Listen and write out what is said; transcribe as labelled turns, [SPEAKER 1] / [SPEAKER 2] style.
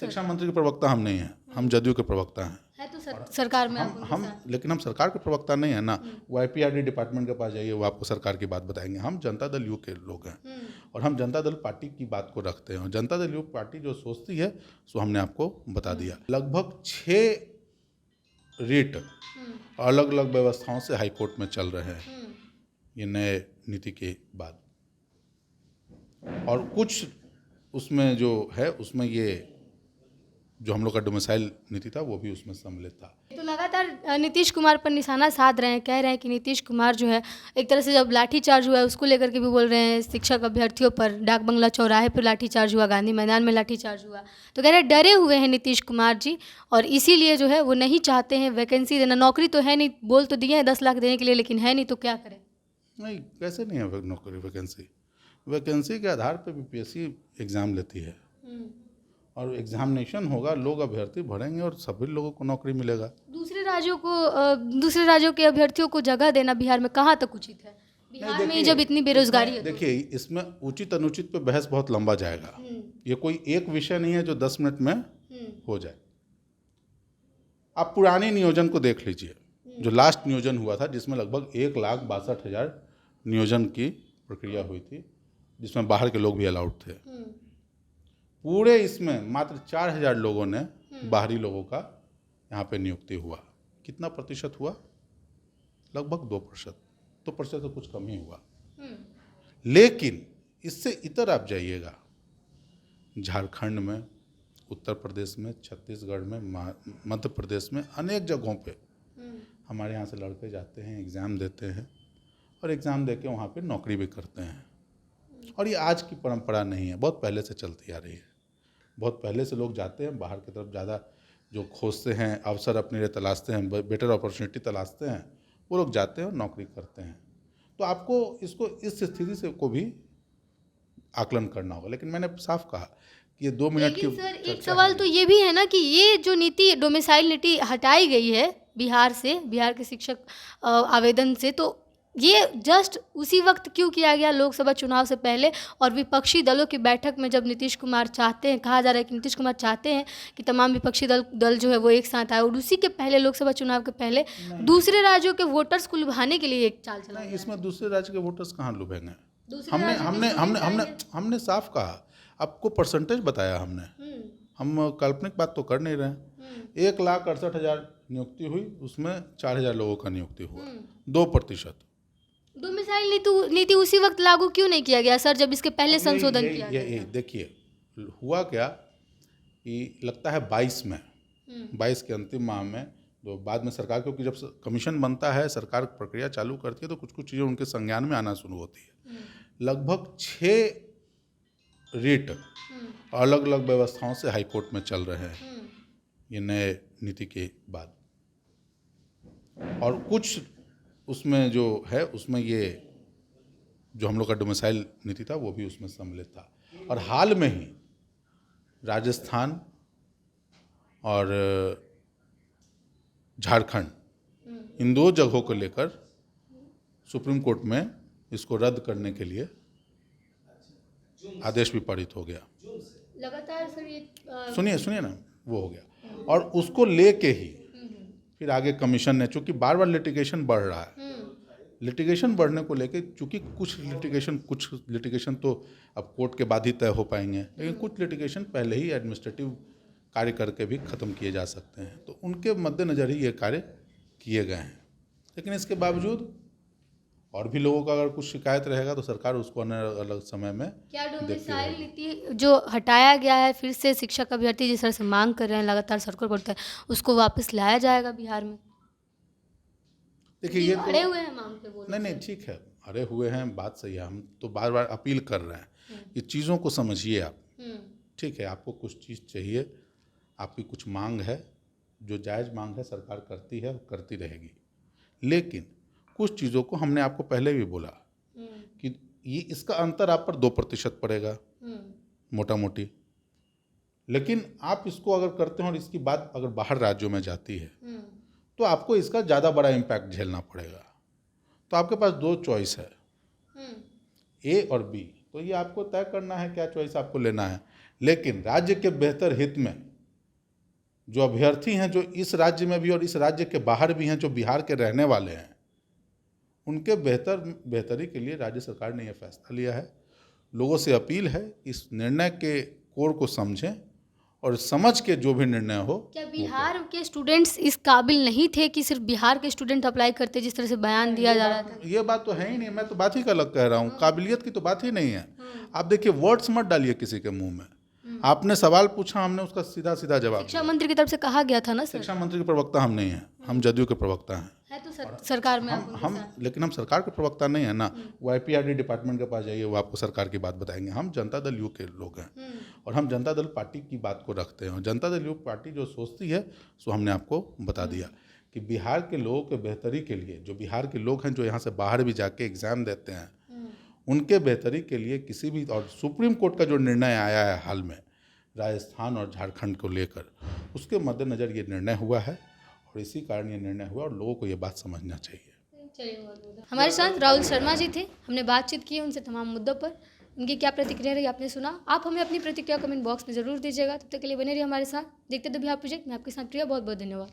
[SPEAKER 1] शिक्षा मंत्री के प्रवक्ता हम नहीं हैं, हम जदयू के प्रवक्ता हैं।
[SPEAKER 2] है तो सरकार में
[SPEAKER 1] हम लेकिन हम सरकार के प्रवक्ता नहीं है ना। वो IPRD डिपार्टमेंट के पास जाइए, वो आपको सरकार की बात बताएंगे। हम जनता दल यू के लोग हैं और हम जनता दल पार्टी की बात को रखते हैं और जनता दल यू पार्टी जो सोचती है सो हमने आपको बता दिया। लगभग 6 रिट अलग अलग व्यवस्थाओं से हाईकोर्ट में चल रहे हैं ये नए नीति के बाद, और कुछ उसमें जो है उसमें ये जो हम लोग का डोमिसाइल नीति था वो भी उसमें सम्मिलित था।
[SPEAKER 2] तो लगातार नीतीश कुमार पर निशाना साध रहे हैं, कह रहे हैं कि नीतीश कुमार जो है एक तरह से जब लाठीचार्ज हुआ है उसको लेकर के भी बोल रहे हैं, शिक्षक अभ्यर्थियों पर डाक बंगला चौराहे पर लाठीचार्ज हुआ, गांधी मैदान में लाठीचार्ज हुआ, तो कह रहे हैं डरे हुए हैं नीतीश कुमार जी और इसीलिए जो है वो नहीं चाहते हैं वैकेंसी देना। नौकरी तो है नहीं, बोल तो दिए हैं 10 लाख देने के लिए, लेकिन है नहीं तो क्या करें।
[SPEAKER 1] नहीं, कैसे नहीं है नौकरी वैकेंसी के आधार पर BPSC एग्ज़ाम लेती है और एग्जामिनेशन होगा, लोग अभ्यर्थी भरेंगे और सभी लोगों को नौकरी मिलेगा।
[SPEAKER 2] दूसरे राज्यों के अभ्यर्थियों को जगह देना बिहार में कहाँ तक उचित है? बिहार में जब इतनी बेरोजगारी है।
[SPEAKER 1] देखिए, इसमें उचित अनुचित पे बहस बहुत लंबा जाएगा। ये कोई एक विषय नहीं है जो 10 मिनट में हो जाए। आप पुराने नियोजन को देख लीजिए, जो लास्ट नियोजन हुआ था जिसमें लगभग 1,62,000 नियोजन की प्रक्रिया हुई थी, जिसमें बाहर के लोग भी अलाउड थे। पूरे इसमें मात्र 4,000 लोगों ने बाहरी लोगों का यहाँ पे नियुक्ति हुआ। कितना प्रतिशत हुआ? लगभग 2%। 2% तो कुछ कम ही हुआ। लेकिन इससे इतर आप जाइएगा, झारखंड में, उत्तर प्रदेश में, छत्तीसगढ़ में, मध्य प्रदेश में, अनेक जगहों पे हमारे यहाँ से लड़के जाते हैं, एग्ज़ाम देते हैं और एग्ज़ाम दे के वहाँ पर नौकरी भी करते हैं। और ये आज की परंपरा नहीं है, बहुत पहले से चलती आ रही है। बहुत पहले से लोग जाते हैं बाहर की तरफ, ज़्यादा जो खोजते हैं, अवसर अपने लिए तलाशते हैं, बेटर अपॉर्चुनिटी तलाशते हैं, वो लोग जाते हैं और नौकरी करते हैं। तो आपको इसको इस स्थिति से को भी आकलन करना होगा। लेकिन मैंने साफ कहा कि ये 2 मिनट की
[SPEAKER 2] सर एक सवाल तो ये भी है ना कि ये जो नीति डोमिसाइल नीति हटाई गई है बिहार से, बिहार के शिक्षक आवेदन से, तो ये जस्ट उसी वक्त क्यों किया गया, लोकसभा चुनाव से पहले? और विपक्षी दलों की बैठक में जब नीतीश कुमार चाहते हैं, कहा जा रहा है कि नीतीश कुमार चाहते हैं कि तमाम विपक्षी दल जो है वो एक साथ आए, और उसी के पहले, लोकसभा चुनाव के पहले दूसरे राज्यों के वोटर्स को लुभाने के लिए एक चाल चला।
[SPEAKER 1] इसमें दूसरे राज्य के वोटर्स कहाँ लुभाएंगे? हमने साफ कहा, आपको परसेंटेज बताया हमने। हम काल्पनिक बात तो कर नहीं रहे। 1,68,000 नियुक्ति हुई, उसमें 4,000 लोगों का नियुक्ति हुआ, 2%।
[SPEAKER 2] डोमिसाइल नीति उसी वक्त लागू क्यों नहीं किया गया सर, जब इसके पहले संशोधन किया गया?
[SPEAKER 1] देखिए, हुआ क्या कि लगता है 22 के अंतिम माह में, तो बाद में सरकार, क्योंकि जब कमीशन बनता है, सरकार प्रक्रिया चालू करती है, तो कुछ कुछ चीज़ें उनके संज्ञान में आना शुरू होती है। लगभग 6 रिट अलग अलग व्यवस्थाओं से हाईकोर्ट में चल रहे हैं ये नए नीति के बाद, और कुछ उसमें जो है उसमें ये जो हम लोग का डोमिसाइल नीति था वो भी उसमें सम्मिलित था। और हाल में ही राजस्थान और झारखंड, इन 2 जगहों को लेकर सुप्रीम कोर्ट में इसको रद्द करने के लिए आदेश भी पारित हो गया।
[SPEAKER 2] लगातार सर ये
[SPEAKER 1] सुनिए ना, वो हो गया। और उसको लेके ही फिर आगे कमीशन ने, चूंकि बार बार लिटिगेशन बढ़ रहा है, लिटिगेशन बढ़ने को लेके, चूंकि कुछ लिटिगेशन तो अब कोर्ट के बाद ही तय हो पाएंगे, लेकिन कुछ लिटिगेशन पहले ही एडमिनिस्ट्रेटिव कार्य करके भी ख़त्म किए जा सकते हैं, तो उनके मद्देनज़र ही ये कार्य किए गए हैं। लेकिन इसके बावजूद और भी लोगों का अगर कुछ शिकायत रहेगा तो सरकार उसको अलग अलग समय में। क्या
[SPEAKER 2] डोमिसाइल नीति जो हटाया गया है, फिर से शिक्षक अभ्यर्थी जिस तरह से मांग कर रहे हैं, लगातार सर्कुलर पड़ता है, उसको वापस लाया जाएगा बिहार में?
[SPEAKER 1] देखिए, ये
[SPEAKER 2] अड़े हुए हैं मांग पे, बोल
[SPEAKER 1] नहीं, ठीक है, अड़े हुए हैं, बात सही है। हम तो बार बार अपील कर रहे हैं, ये चीज़ों को समझिए आप। ठीक है, आपको कुछ चीज़ चाहिए, आपकी कुछ मांग है, जो जायज़ मांग है सरकार करती है और करती रहेगी। लेकिन कुछ चीज़ों को हमने आपको पहले भी बोला कि ये इसका अंतर आप पर 2% पड़ेगा मोटा मोटी, लेकिन आप इसको अगर करते हैं और इसकी बात अगर बाहर राज्यों में जाती है तो आपको इसका ज़्यादा बड़ा इम्पैक्ट झेलना पड़ेगा। तो आपके पास 2 चॉइस है, A और B, तो ये आपको तय करना है क्या चॉइस आपको लेना है। लेकिन राज्य के बेहतर हित में जो अभ्यर्थी हैं जो इस राज्य में भी और इस राज्य के बाहर भी हैं, जो बिहार के रहने वाले हैं, उनके बेहतरी के लिए राज्य सरकार ने यह फैसला लिया है। लोगों से अपील है इस निर्णय के कोर को समझें और समझ के जो भी निर्णय हो।
[SPEAKER 2] क्या बिहार के स्टूडेंट्स इस काबिल नहीं थे कि सिर्फ बिहार के स्टूडेंट अप्लाई करते, जिस तरह से बयान दिया जा रहा था?
[SPEAKER 1] ये बात तो है ही नहीं, मैं तो बात ही का अलग कह रहा हूँ। काबिलियत की तो बात ही नहीं है। आप देखिए, वर्ड्स मत डालिए किसी के मुंह में। आपने सवाल पूछा, हमने उसका सीधा सीधा जवाब
[SPEAKER 2] शिक्षा मंत्री की तरफ से कहा गया था ना सर?
[SPEAKER 1] शिक्षा मंत्री के प्रवक्ता हम नहीं हैं, हम जदयू के प्रवक्ता हैं।
[SPEAKER 2] है तो सरकार में
[SPEAKER 1] लेकिन हम सरकार के प्रवक्ता नहीं है ना। वो IPRD डिपार्टमेंट के पास जाइए, वो आपको सरकार की बात बताएंगे। हम जनता दल यू के लोग हैं और हम जनता दल पार्टी की बात को रखते हैं। और जनता दल यू पार्टी जो सोचती है सो हमने आपको बता दिया कि बिहार के लोगों के बेहतरी के लिए, जो बिहार के लोग हैं जो यहाँ से बाहर भी जाके एग्ज़ाम देते हैं, उनके बेहतरी के लिए किसी भी, और सुप्रीम कोर्ट का जो निर्णय आया है हाल में राजस्थान और झारखंड को लेकर, उसके मद्देनज़र ये निर्णय हुआ है और इसी कारण ये निर्णय हुआ और लोगों को ये बात समझना चाहिए।
[SPEAKER 2] चलिए, हमारे साथ राहुल शर्मा जी थे, हमने बातचीत की उनसे तमाम मुद्दों पर। उनकी क्या प्रतिक्रिया रही आपने सुना। आप हमें अपनी प्रतिक्रिया कमेंट बॉक्स में ज़रूर दीजिएगा। तब तक के लिए बने रहिए हमारे साथ, देखते तो बिहार प्रोजेक्ट में आपके साथ प्रिया। बहुत बहुत धन्यवाद।